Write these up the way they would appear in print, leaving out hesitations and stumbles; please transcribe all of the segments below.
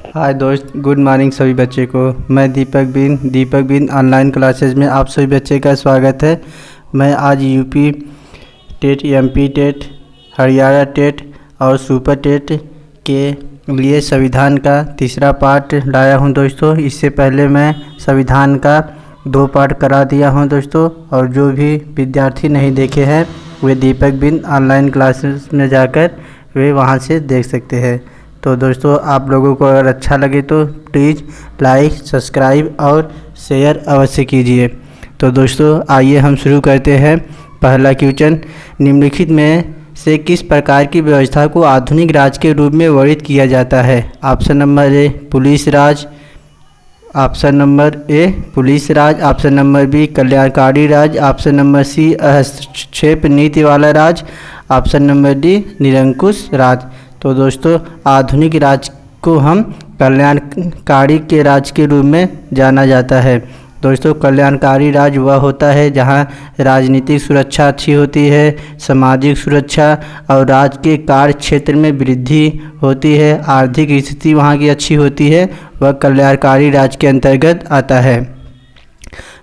हाय दोस्त, good morning सभी बच्चे को। मैं दीपक बिन ऑनलाइन क्लासेस में आप सभी बच्चे का स्वागत है। मैं आज UP TET, MP TET, Haryana TET और सुपर टेट के लिए संविधान का तीसरा पार्ट लाया हूं दोस्तों। इससे पहले मैं संविधान का 2 पार्ट करा दिया हूं दोस्तों, और जो भी विद्यार्थी नहीं देखे हैं वे दीपक बिन ऑनलाइन क्लासेस में जाकर वे वहां से देख सकते हैं। तो दोस्तों, आप लोगों को अगर अच्छा लगे तो प्लीज़ लाइक, सब्सक्राइब और शेयर अवश्य कीजिए। तो दोस्तों, आइए हम शुरू करते हैं। पहला क्वेश्चन, निम्नलिखित में से किस प्रकार की व्यवस्था को आधुनिक राज के रूप में वर्णित किया जाता है? ऑप्शन नंबर ए पुलिस राज, ऑप्शन नंबर ए पुलिस राज, ऑप्शन नंबर बी कल्याणकारी राज, ऑप्शन नंबर सी हस्तक्षेप नीति वाला राज, ऑप्शन नंबर डी निरंकुश राज। तो दोस्तों, आधुनिक राज को हम कल्याणकारी के राज के रूप में जाना जाता है। दोस्तों, कल्याणकारी राज वह होता है जहां राजनीतिक सुरक्षा अच्छी होती है, सामाजिक सुरक्षा और राज्य के कार्य क्षेत्र में वृद्धि होती है, आर्थिक स्थिति वहां की अच्छी होती है, वह कल्याणकारी राज के अंतर्गत आता है।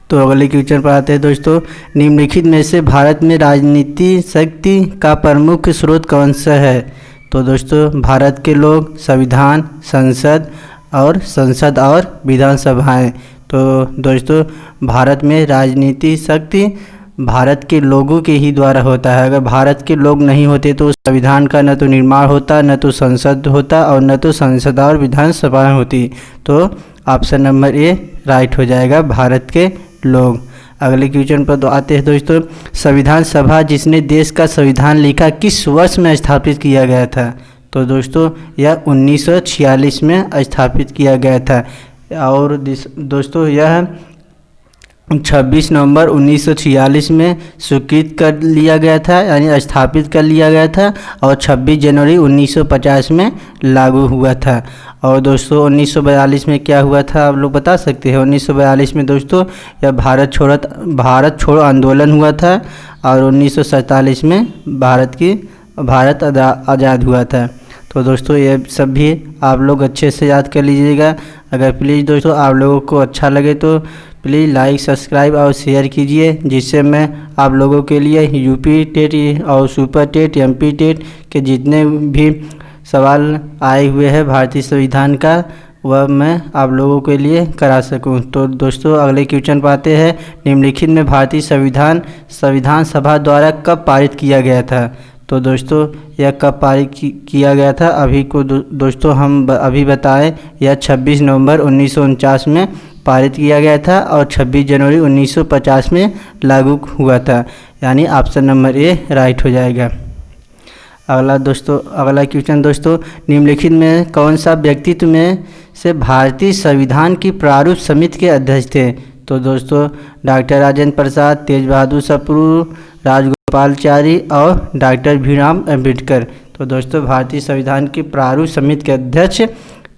तो अगले क्वेश्चन पर आते हैं दोस्तों। निम्नलिखित में से भारत में राजनीति शक्ति का प्रमुख स्रोत कौन सा है? तो दोस्तों, भारत के लोग, संविधान, संसद और विधानसभाएं। तो दोस्तों, भारत में राजनीति शक्ति भारत के लोगों के ही द्वारा होता है। अगर भारत के लोग नहीं होते तो संविधान का न तो निर्माण होता, न तो संसद होता और न तो संसद और विधानसभाएं होती। तो ऑप्शन नंबर ए राइट हो जाएगा, भारत के लोग। अगले क्वेश्चन पर तो आते हैं दोस्तों। संविधान सभा जिसने देश का संविधान लिखा किस वर्ष में स्थापित किया गया था? तो दोस्तों, यह 1946 में स्थापित किया गया था। और दोस्तों, यह 26 नवंबर 1946 में स्वीकृत कर लिया गया था, यानी स्थापित कर लिया गया था, और 26 जनवरी 1950 में लागू हुआ था। और दोस्तों, 1942 में क्या हुआ था आप लोग बता सकते हैं? 1942 में दोस्तों यह भारत छोड़ो आंदोलन हुआ था, और 1947 में भारत आज़ाद हुआ था। तो दोस्तों, ये सब भी आप लोग अच्छे से याद कर लीजिएगा। अगर प्लीज़ दोस्तों आप लोगों को अच्छा लगे तो प्लीज़ लाइक, सब्सक्राइब और शेयर कीजिए, जिससे मैं आप लोगों के लिए यूपी टेट और सुपर टेट, एमपी टेट के जितने भी सवाल आए हुए हैं भारतीय संविधान का, वह मैं आप लोगों के लिए करा सकूं। तो दोस्तों, अगले क्वेश्चन पर आते हैं। निम्नलिखित में भारतीय संविधान सभा द्वारा कब पारित किया गया था? तो दोस्तों, यह कब पारित किया गया था अभी को दोस्तों हम अभी बताएं। यह 26 नवंबर 1949 में पारित किया गया था और 26 जनवरी 1950 में लागू हुआ था, यानी ऑप्शन नंबर ए राइट हो जाएगा। अगला क्वेश्चन दोस्तों, निम्नलिखित में कौन सा व्यक्तित्व में से भारतीय संविधान की प्रारूप समिति के अध्यक्ष थे? तो दोस्तों, डॉक्टर राजेंद्र प्रसाद, तेज बहादुर सप्रू, राजगोपालाचारी और डॉक्टर भीमराव अम्बेडकर। तो दोस्तों, भारतीय संविधान की प्रारूप समिति के अध्यक्ष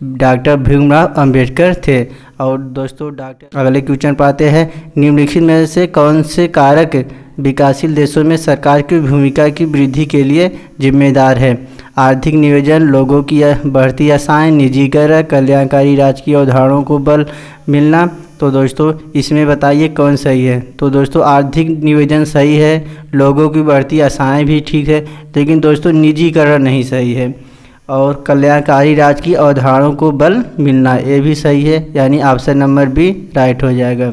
डॉक्टर भीमराव अम्बेडकर थे। और दोस्तों, अगले क्वेश्चन पाते हैं। निम्नलिखित में से कौन से कारक विकासशील देशों में सरकार की भूमिका की वृद्धि के लिए जिम्मेदार है? आर्थिक नियोजन, लोगों की बढ़ती आशाएं, निजीकरण, कल्याणकारी राज की अवधारणाओं को बल मिलना। तो दोस्तों, इसमें बताइए कौन सही है? तो दोस्तों, आर्थिक नियोजन सही है, लोगों की बढ़ती आशाएं भी ठीक है, लेकिन दोस्तों निजीकरण नहीं सही है, और कल्याणकारी राज की अवधारणाओं को बल मिलना ये भी सही है, यानी ऑप्शन नंबर बी राइट हो जाएगा।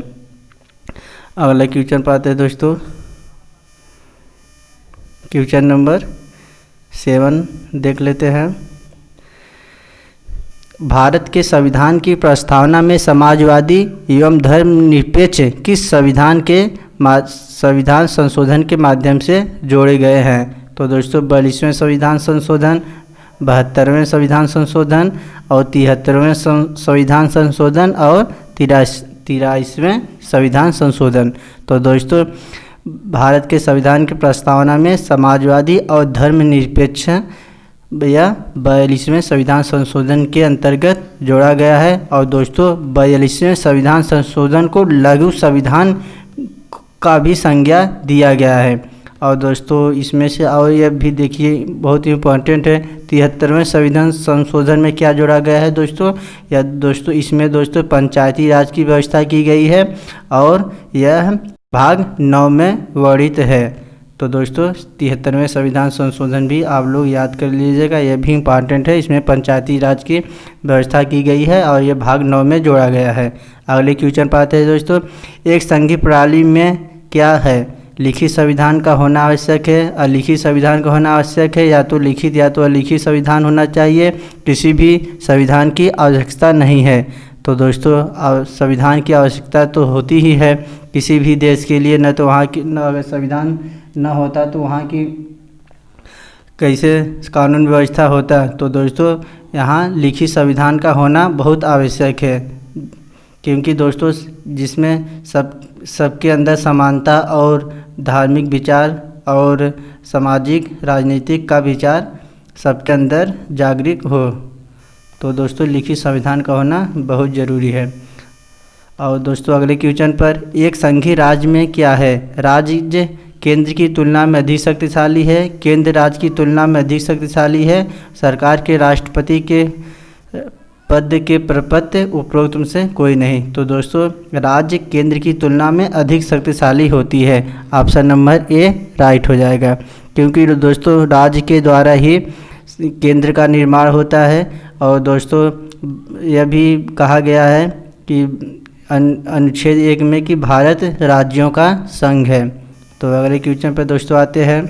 अगला क्वेश्चन पाते हैं दोस्तों। क्वेश्चन नंबर 7 देख लेते हैं। भारत के संविधान की प्रस्तावना में समाजवादी एवं धर्मनिरपेक्ष किस संविधान संशोधन के माध्यम से जोड़े गए हैं? तो दोस्तों, 42वें संविधान संशोधन, 72वें संविधान संशोधन और 73वें संविधान संशोधन और 83वें संविधान संशोधन। तो दोस्तों, भारत के संविधान की प्रस्तावना में समाजवादी और धर्मनिरपेक्ष या 42वें संविधान संशोधन के अंतर्गत जोड़ा गया है। और दोस्तों, 42वें संविधान संशोधन को लघु संविधान का भी संज्ञा दिया गया है। और दोस्तों इसमें से और यह भी देखिए बहुत इम्पोर्टेंट है, 73वें संविधान संशोधन में क्या जोड़ा गया है दोस्तों, या दोस्तों इसमें दोस्तों पंचायती राज की व्यवस्था की गई है और यह भाग 9 में वर्णित है। तो दोस्तों 73वें संविधान संशोधन भी आप लोग याद कर लीजिएगा, यह भी इम्पॉर्टेंट है। इसमें पंचायती राज की व्यवस्था की गई है और यह भाग 9 में जोड़ा गया है। अगले क्वेश्चन पाते हैं दोस्तों, एक संघीय प्रणाली में क्या है, लिखित संविधान का होना आवश्यक है, अलिखित संविधान का होना आवश्यक है, या तो लिखित या तो अलिखित संविधान होना चाहिए, किसी भी संविधान की आवश्यकता नहीं है। तो दोस्तों संविधान की आवश्यकता तो होती ही है किसी भी देश के लिए, न तो वहाँ की न अगर संविधान न होता तो वहाँ की कैसे कानून व्यवस्था होता। तो दोस्तों यहाँ लिखित संविधान का होना बहुत आवश्यक है, क्योंकि दोस्तों जिसमें सबके अंदर समानता और धार्मिक विचार और सामाजिक राजनीतिक का विचार सबके अंदर जागृत हो। तो दोस्तों लिखित संविधान का होना बहुत ज़रूरी है। और दोस्तों अगले क्वेश्चन पर, एक संघीय राज्य में क्या है, राज्य केंद्र की तुलना में अधिक शक्तिशाली है, केंद्र राज्य की तुलना में अधिक शक्तिशाली है, सरकार के राष्ट्रपति के पद के प्रपत्र उपरोक्त में से कोई नहीं। तो दोस्तों राज्य केंद्र की तुलना में अधिक शक्तिशाली होती है, ऑप्शन नंबर ए राइट हो जाएगा, क्योंकि दोस्तों राज्य के द्वारा ही केंद्र का निर्माण होता है। और दोस्तों यह भी कहा गया है कि अनुच्छेद 1 में कि भारत राज्यों का संघ है। तो अगले क्वेश्चन पर दोस्तों आते हैं,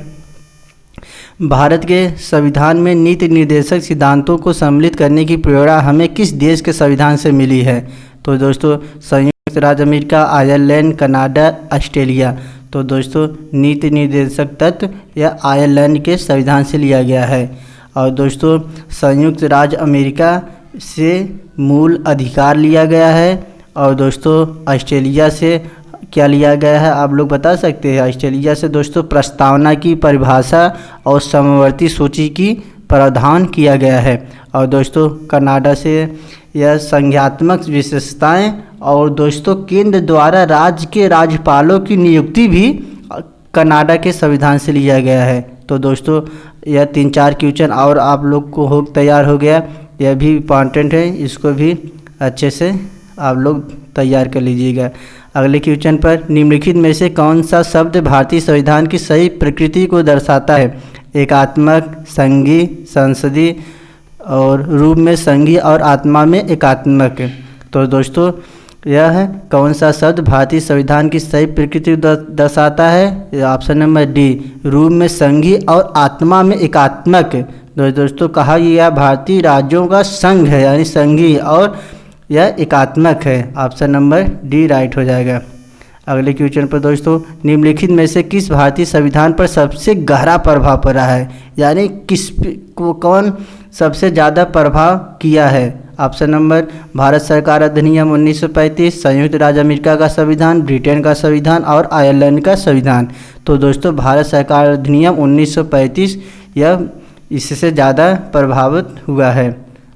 भारत के संविधान में नीति निर्देशक सिद्धांतों को सम्मिलित करने की प्रेरणा हमें किस देश के संविधान से मिली है। तो दोस्तों संयुक्त राज्य अमेरिका, आयरलैंड, कनाडा, ऑस्ट्रेलिया। तो दोस्तों नीति निर्देशक तत्व यह आयरलैंड के संविधान से लिया गया है। और दोस्तों संयुक्त राज्य अमेरिका से मूल अधिकार लिया गया है। और दोस्तों ऑस्ट्रेलिया से क्या लिया गया है आप लोग बता सकते हैं। ऑस्ट्रेलिया से दोस्तों प्रस्तावना की परिभाषा और समवर्ती सूची की प्रावधान किया गया है। और दोस्तों कनाडा से यह संज्ञात्मक विशेषताएं और दोस्तों केंद्र द्वारा राज्य के राज्यपालों की नियुक्ति भी कनाडा के संविधान से लिया गया है। तो दोस्तों यह 3-4 क्वेश्चन और आप लोग को हो तैयार हो गया, यह भी इम्पॉर्टेंट है, इसको भी अच्छे से आप लोग तैयार कर लीजिएगा। अगले क्वेश्चन पर, निम्नलिखित में से कौन सा शब्द भारतीय संविधान की सही प्रकृति को दर्शाता है, एकात्मक, संघीय, संसदीय और रूप में संघीय और आत्मा में एकात्मक। तो दोस्तों यह कौन सा शब्द भारतीय संविधान की सही प्रकृति दर्शाता है, ऑप्शन नंबर डी, रूप में संघीय और आत्मा में एकात्मक। दोस्तों कहा यह भारतीय राज्यों का संघ है, यानी संघीय, और यह एकात्मक है, ऑप्शन नंबर डी राइट हो जाएगा। अगले क्वेश्चन पर दोस्तों, निम्नलिखित में से किस भारतीय संविधान पर सबसे गहरा प्रभाव पड़ा है, यानी किस को कौन सबसे ज़्यादा प्रभाव किया है। ऑप्शन नंबर भारत सरकार अधिनियम 1935, संयुक्त राज्य अमेरिका का संविधान, ब्रिटेन का संविधान और आयरलैंड का संविधान। तो दोस्तों भारत सरकार अधिनियम 1935 यह इससे ज़्यादा प्रभावित हुआ है।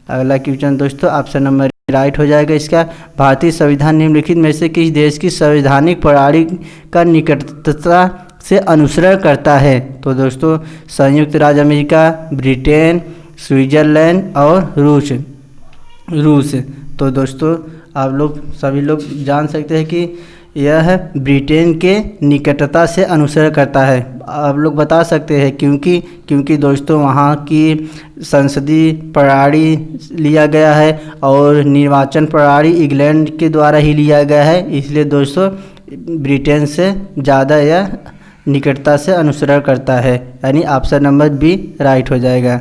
अगला क्वेश्चन दोस्तों ऑप्शन नंबर राइट हो जाएगा इसका, भारतीय संविधान निम्नलिखित में से किस देश की संवैधानिक प्रणाली का निकटता से अनुसरण करता है। तो दोस्तों संयुक्त राज्य अमेरिका, ब्रिटेन, स्विट्जरलैंड और रूस। तो दोस्तों आप लोग सभी लोग जान सकते हैं कि यह ब्रिटेन के निकटता से अनुसरण करता है। आप लोग बता सकते हैं क्योंकि दोस्तों वहाँ की संसदीय प्रणाली लिया गया है और निर्वाचन प्रणाली इंग्लैंड के द्वारा ही लिया गया है, इसलिए दोस्तों ब्रिटेन से ज़्यादा यह निकटता से अनुसरण करता है, यानी ऑप्शन नंबर बी राइट हो जाएगा।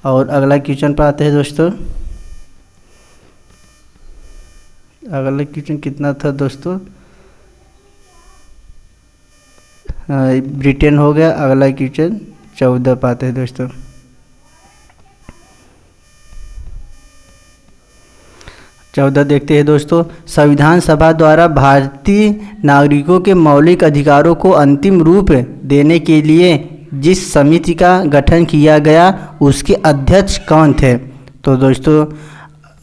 और अगला क्वेश्चन पर आते हैं दोस्तों, अगला क्वेश्चन कितना था दोस्तों, ब्रिटेन हो गया। अगला क्वेश्चन 14 पाते हैं दोस्तों। देखते हैं दोस्तों, संविधान सभा द्वारा भारतीय नागरिकों के मौलिक अधिकारों को अंतिम रूप देने के लिए जिस समिति का गठन किया गया उसके अध्यक्ष कौन थे। तो दोस्तों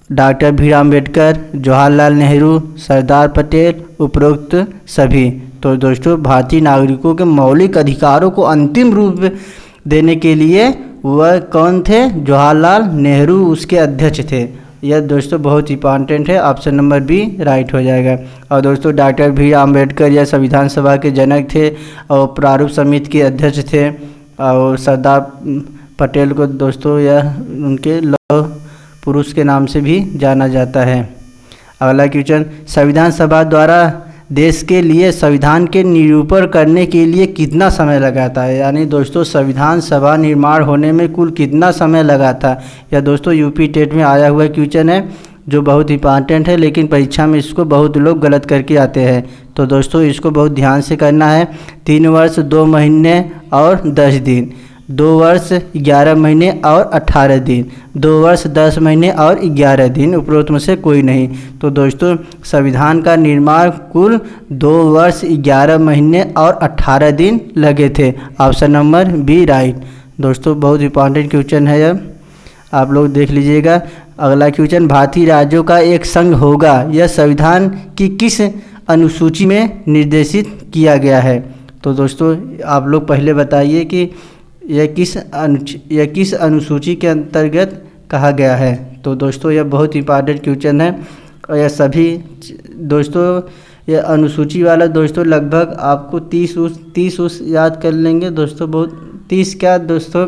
डॉक्टर भीमराव अम्बेडकर, जवाहरलाल नेहरू, सरदार पटेल, उपरोक्त सभी। तो दोस्तों भारतीय नागरिकों के मौलिक अधिकारों को अंतिम रूप देने के लिए वह कौन थे? जवाहरलाल नेहरू उसके अध्यक्ष थे। यह दोस्तों बहुत इंपॉर्टेंट है, ऑप्शन नंबर बी राइट हो जाएगा। और दोस्तों डॉक्टर भीम अम्बेडकर यह संविधान सभा के जनक थे और प्रारूप समिति के अध्यक्ष थे। और सरदार पटेल को दोस्तों यह उनके लौह पुरुष के नाम से भी जाना जाता है। अगला क्वेश्चन, संविधान सभा द्वारा देश के लिए संविधान के निरूपण करने के लिए कितना समय लगा था? यानी दोस्तों संविधान सभा निर्माण होने में कुल कितना समय लगा था? यह दोस्तों यूपी टेट में आया हुआ क्वेश्चन है जो बहुत इंपॉर्टेंट है, लेकिन परीक्षा में इसको बहुत लोग गलत करके आते हैं। तो दोस्तों इसको बहुत ध्यान से करना है। 3 वर्ष 2 महीने और 10 दिन, 2 वर्ष 11 महीने और 18 दिन, 2 वर्ष 10 महीने और 11 दिन, उपरोक्त में से कोई नहीं। तो दोस्तों संविधान का निर्माण कुल 2 वर्ष 11 महीने और 18 दिन लगे थे। Option number B right. दोस्तों बहुत इंपॉर्टेंट क्वेश्चन है यह, आप लोग देख लीजिएगा। अगला क्वेश्चन, भारतीय राज्यों का एक संघ होगा, यह संविधान की किस अनुसूची में निर्देशित किया गया है? तो दोस्तों आप लोग पहले बताइए कि यह किस अनुसूची के अंतर्गत कहा गया है। तो दोस्तों यह बहुत इंपॉर्टेंट क्वेश्चन है और यह सभी दोस्तों यह अनुसूची वाला दोस्तों लगभग आपको 30 याद कर लेंगे दोस्तों। बहुत 30 क्या दोस्तों,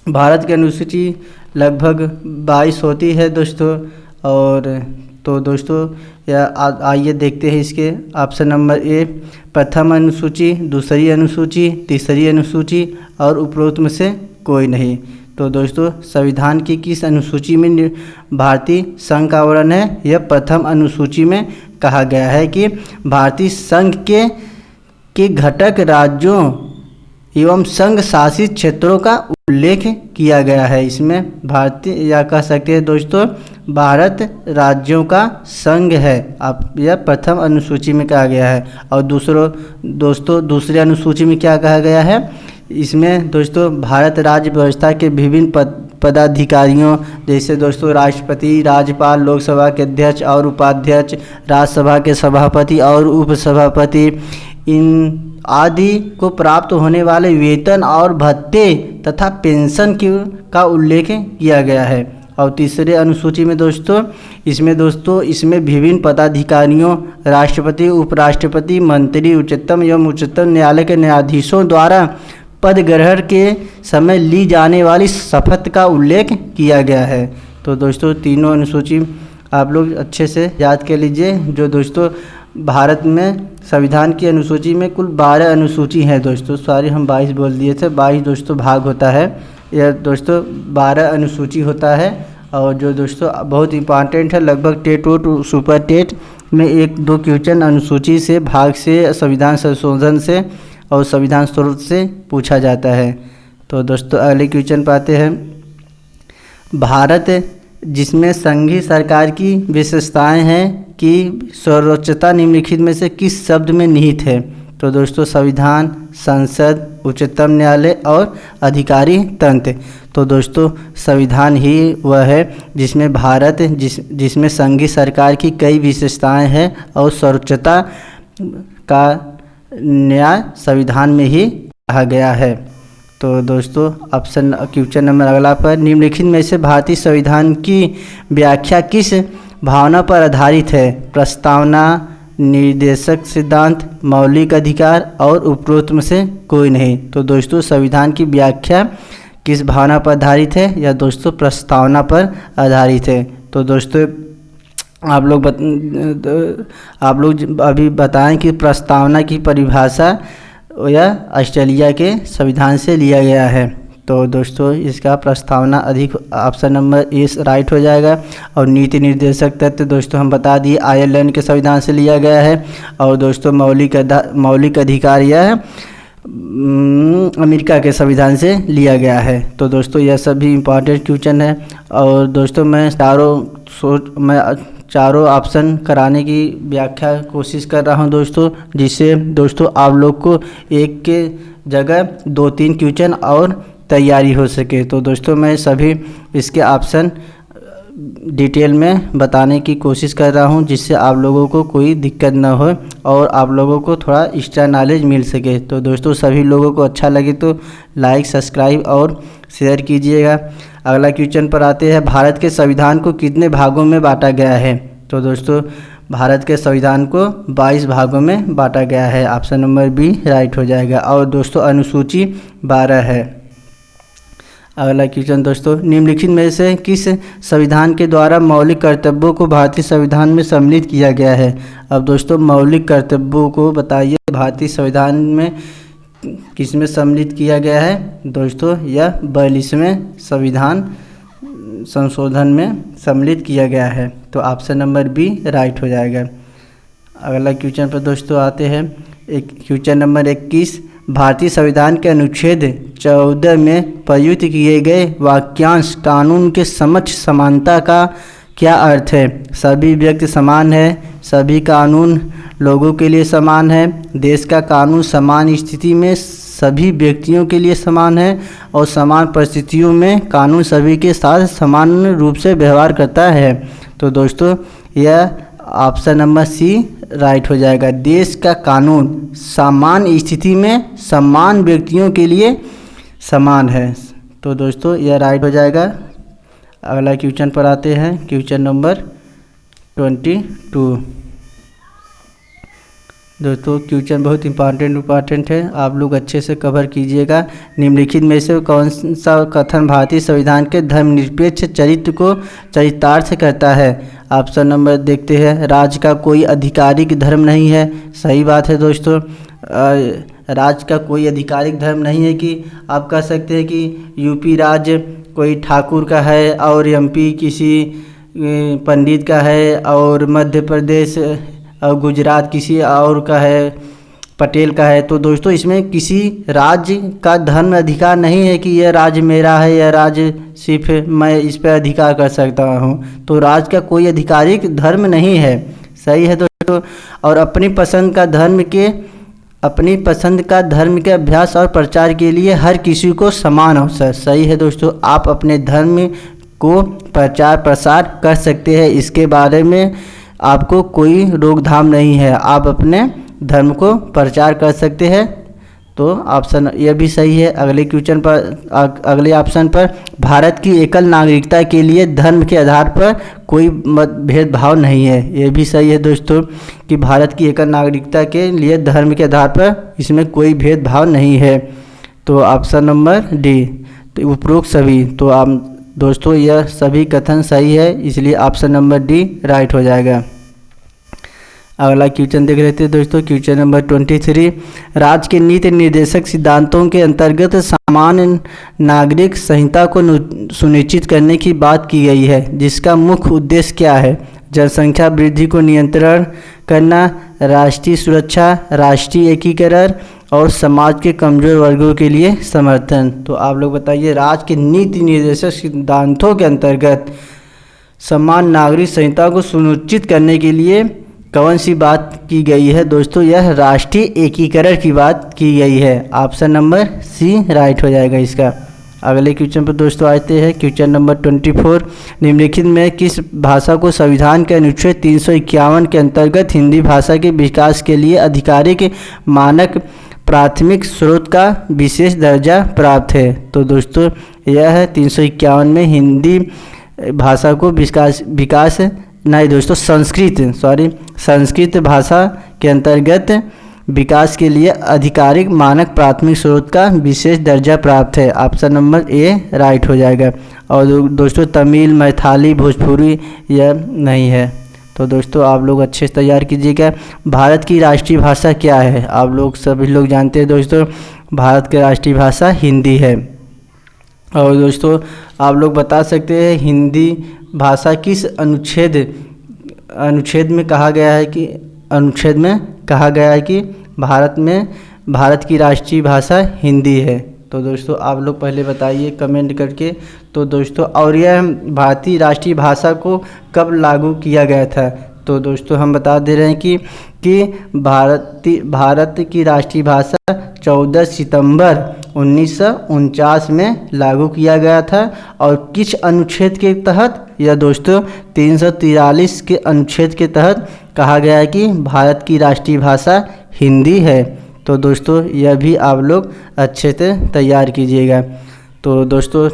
भारत की अनुसूची लगभग 22 होती है दोस्तों। और तो दोस्तों यह आइए देखते हैं इसके ऑप्शन नंबर ए, प्रथम अनुसूची, दूसरी अनुसूची, तीसरी अनुसूची और उपरोक्त में से कोई नहीं। तो दोस्तों संविधान की किस अनुसूची में भारतीय संघ का वर्णन है? यह प्रथम अनुसूची में कहा गया है कि भारतीय संघ के घटक राज्यों एवं संघ शासित क्षेत्रों का उल्लेख किया गया है। इसमें भारतीय या कह सकते हैं दोस्तों भारत राज्यों का संघ है। अब यह प्रथम अनुसूची में कहा गया है। और दूसरे अनुसूची में क्या कहा गया है? इसमें दोस्तों भारत राज्य व्यवस्था के विभिन्न पदाधिकारियों जैसे दोस्तों राष्ट्रपति, राज्यपाल, लोकसभा के अध्यक्ष और उपाध्यक्ष, राज्यसभा के सभापति और उपसभापति, इन आदि को प्राप्त होने वाले वेतन और भत्ते तथा पेंशन का उल्लेख किया गया है। और तीसरे अनुसूची में दोस्तों इसमें विभिन्न पदाधिकारियों, राष्ट्रपति, उपराष्ट्रपति, मंत्री, उच्चतम एवं उच्चतम न्यायालय के न्यायाधीशों द्वारा पद ग्रहण के समय ली जाने वाली शपथ का उल्लेख किया गया है। तो दोस्तों तीनों अनुसूची आप लोग अच्छे से याद कर लीजिए। जो दोस्तों भारत में संविधान की अनुसूची में कुल 12 अनुसूची हैं दोस्तों, सॉरी हम 22 बोल दिए थे, 22 दोस्तों भाग होता है। यह दोस्तों 12 अनुसूची होता है। और जो दोस्तों बहुत इंपॉर्टेंट है, लगभग टेट और सुपर टेट में 1-2 क्वेश्चन अनुसूची से, भाग से, संविधान संशोधन से और संविधान स्रोत से पूछा जाता है। तो दोस्तों अगले क्वेश्चन पाते हैं, भारत जिसमें संघीय सरकार की विशेषताएं हैं कि सर्वोच्चता निम्नलिखित में से किस शब्द में निहित है? तो दोस्तों संविधान, संसद, उच्चतम न्यायालय और अधिकारी तंत्र। तो दोस्तों संविधान ही वह है जिसमें जिसमें संघीय सरकार की कई विशेषताएं हैं और सर्वोच्चता का न्याय संविधान में ही कहा गया है। तो दोस्तों क्वेश्चन नंबर अगला पर, निम्नलिखित में से भारतीय संविधान की व्याख्या किस भावना पर आधारित है? प्रस्तावना, निर्देशक सिद्धांत, मौलिक अधिकार और उपरोक्त में से कोई नहीं। तो दोस्तों संविधान की व्याख्या किस भावना पर आधारित है? या दोस्तों प्रस्तावना पर आधारित है। तो दोस्तों आप लोग अभी बताएं कि प्रस्तावना की परिभाषा यह ऑस्ट्रेलिया के संविधान से लिया गया है। तो दोस्तों इसका प्रस्तावना अधिक ऑप्शन नंबर ए राइट हो जाएगा। और नीति निर्देशक तत्व दोस्तों हम बता दिए आयरलैंड के संविधान से लिया गया है। और दोस्तों मौलिक अधिकार यह अमेरिका के संविधान से लिया गया है। तो दोस्तों यह सभी इम्पॉर्टेंट क्वेश्चन है। और दोस्तों मैं चारों ऑप्शन कराने की व्याख्या कोशिश कर रहा हूं दोस्तों, जिससे दोस्तों आप लोग को एक के जगह 2-3 क्वेश्चन और तैयारी हो सके। तो दोस्तों मैं सभी इसके ऑप्शन डिटेल में बताने की कोशिश कर रहा हूं, जिससे आप लोगों को कोई दिक्कत ना हो और आप लोगों को थोड़ा एक्स्ट्रा नॉलेज मिल सके। तो दोस्तों सभी लोगों को अच्छा लगे तो लाइक, सब्सक्राइब और शेयर कीजिएगा। अगला क्वेश्चन पर आते हैं, भारत के संविधान को कितने भागों में बांटा गया है? तो दोस्तों भारत के संविधान को 22 भागों में बांटा गया है। ऑप्शन नंबर बी राइट हो जाएगा। और दोस्तों अनुसूची 12 है। अगला क्वेश्चन दोस्तों, निम्नलिखित में से किस संविधान के द्वारा मौलिक कर्तव्यों को भारतीय संविधान में सम्मिलित किया गया है? अब दोस्तों मौलिक कर्तव्यों को बताइए भारतीय संविधान में किस में सम्मिलित किया गया है? दोस्तों यह 42वें संविधान संशोधन में सम्मिलित किया गया है। तो ऑप्शन नंबर बी राइट हो जाएगा। अगला क्वेश्चन पर दोस्तों आते हैं, क्वेश्चन नंबर 21, भारतीय संविधान के अनुच्छेद 14 में प्रयुक्त किए गए वाक्यांश कानून के समक्ष समानता का क्या अर्थ है? सभी व्यक्ति समान है, सभी कानून लोगों के लिए समान है, देश का कानून समान स्थिति में सभी व्यक्तियों के लिए समान है और समान परिस्थितियों में कानून सभी के साथ समान रूप से व्यवहार करता है। तो दोस्तों यह ऑप्शन नंबर सी राइट हो जाएगा। देश का कानून समान स्थिति में समान व्यक्तियों के लिए समान है। तो दोस्तों यह राइट हो जाएगा। अगला क्वेश्चन पर आते हैं, क्वेश्चन नंबर 22। दोस्तों क्वेश्चन बहुत इम्पॉर्टेंट है, आप लोग अच्छे से कवर कीजिएगा। निम्नलिखित में से कौन सा कथन भारतीय संविधान के धर्मनिरपेक्ष चरित्र को चरितार्थ करता है? ऑप्शन नंबर देखते हैं, राज्य का कोई आधिकारिक धर्म नहीं है। सही बात है दोस्तों, राज्य का कोई आधिकारिक धर्म नहीं है कि आप कह सकते हैं कि यूपी राज्य कोई ठाकुर का है और एमपी किसी पंडित का है और मध्य प्रदेश और गुजरात किसी और का है, पटेल का है। तो दोस्तों इसमें किसी राज्य का धर्म अधिकार नहीं है कि यह राज्य मेरा है, यह राज्य सिर्फ मैं इस पर अधिकार कर सकता हूँ। तो राज्य का कोई आधिकारिक धर्म नहीं है। सही है दोस्तों। और अपनी पसंद का धर्म के अभ्यास और प्रचार के लिए हर किसी को समान अवसर। सही है दोस्तों, आप अपने धर्म को प्रचार प्रसार कर सकते हैं, इसके बारे में आपको कोई रोकथाम नहीं है, आप अपने धर्म को प्रचार कर सकते हैं। तो ऑप्शन यह भी सही है। अगले ऑप्शन पर, भारत की एकल नागरिकता के लिए धर्म के आधार पर कोई भेदभाव नहीं है। यह भी सही है दोस्तों कि भारत की एकल नागरिकता के लिए धर्म के आधार पर इसमें कोई भेदभाव नहीं है। तो ऑप्शन नंबर डी, तो उपरोक्त सभी। तो आप दोस्तों यह सभी कथन सही है, इसलिए ऑप्शन नंबर डी राइट हो जाएगा। अगला क्वेश्चन देख लेते हैं दोस्तों, क्वेश्चन नंबर 23, राज्य के नीति निर्देशक सिद्धांतों के अंतर्गत समान नागरिक संहिता को सुनिश्चित करने की बात की गई है, जिसका मुख्य उद्देश्य क्या है? जनसंख्या वृद्धि को नियंत्रण करना, राष्ट्रीय सुरक्षा, राष्ट्रीय एकीकरण और समाज के कमजोर वर्गों के लिए समर्थन। तो आप लोग बताइए, राज्य के नीति निर्देशक सिद्धांतों के अंतर्गत समान नागरिक संहिता को सुनिश्चित करने के लिए कौन सी बात की गई है? दोस्तों यह राष्ट्रीय एकीकरण की बात की गई है। ऑप्शन नंबर सी राइट हो जाएगा इसका। अगले क्वेश्चन पर दोस्तों आते हैं, क्वेश्चन नंबर 24, निम्नलिखित में किस भाषा को संविधान के अनुच्छेद 351 के अंतर्गत हिंदी भाषा के विकास के लिए आधिकारिक मानक प्राथमिक स्रोत का विशेष दर्जा प्राप्त है? तो दोस्तों यह 351 में हिंदी भाषा को विकास नहीं दोस्तों, संस्कृत भाषा के अंतर्गत विकास के लिए आधिकारिक मानक प्राथमिक स्रोत का विशेष दर्जा प्राप्त है। ऑप्शन नंबर ए राइट हो जाएगा। और दोस्तों तमिल, मैथिली, भोजपुरी यह नहीं है। तो दोस्तों आप लोग अच्छे से तैयार कीजिएगा। भारत की राष्ट्रीय भाषा क्या है? आप लोग सभी लोग जानते हैं दोस्तों, भारत की राष्ट्रीय भाषा हिंदी है। और दोस्तों आप लोग बता सकते हैं हिंदी भाषा किस अनुच्छेद में कहा गया है कि भारत की राष्ट्रीय भाषा हिंदी है? तो दोस्तों आप लोग पहले बताइए कमेंट करके। तो दोस्तों और यह भारतीय राष्ट्रीय भाषा को कब लागू किया गया था? तो दोस्तों हम बता दे रहे हैं कि भारत की राष्ट्रीय भाषा 14 सितंबर 1949 में लागू किया गया था। और किस अनुच्छेद के तहत? यह दोस्तों 343 के अनुच्छेद के तहत कहा गया है कि भारत की राष्ट्रीय भाषा हिंदी है। तो दोस्तों यह भी आप लोग अच्छे से तैयार कीजिएगा। तो दोस्तों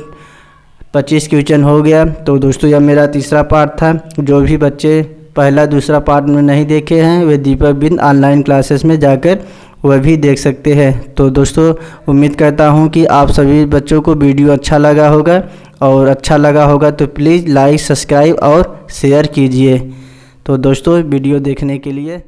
25 क्वेश्चन हो गया। तो दोस्तों यह मेरा तीसरा पार्ट था। जो भी बच्चे पहला दूसरा पार्ट में नहीं देखे हैं वे दीपक बिंद ऑनलाइन क्लासेस में जाकर वह भी देख सकते हैं। तो दोस्तों उम्मीद करता हूं कि आप सभी बच्चों को वीडियो अच्छा लगा होगा, और अच्छा लगा होगा तो प्लीज़ लाइक, सब्सक्राइब और शेयर कीजिए। तो दोस्तों वीडियो देखने के लिए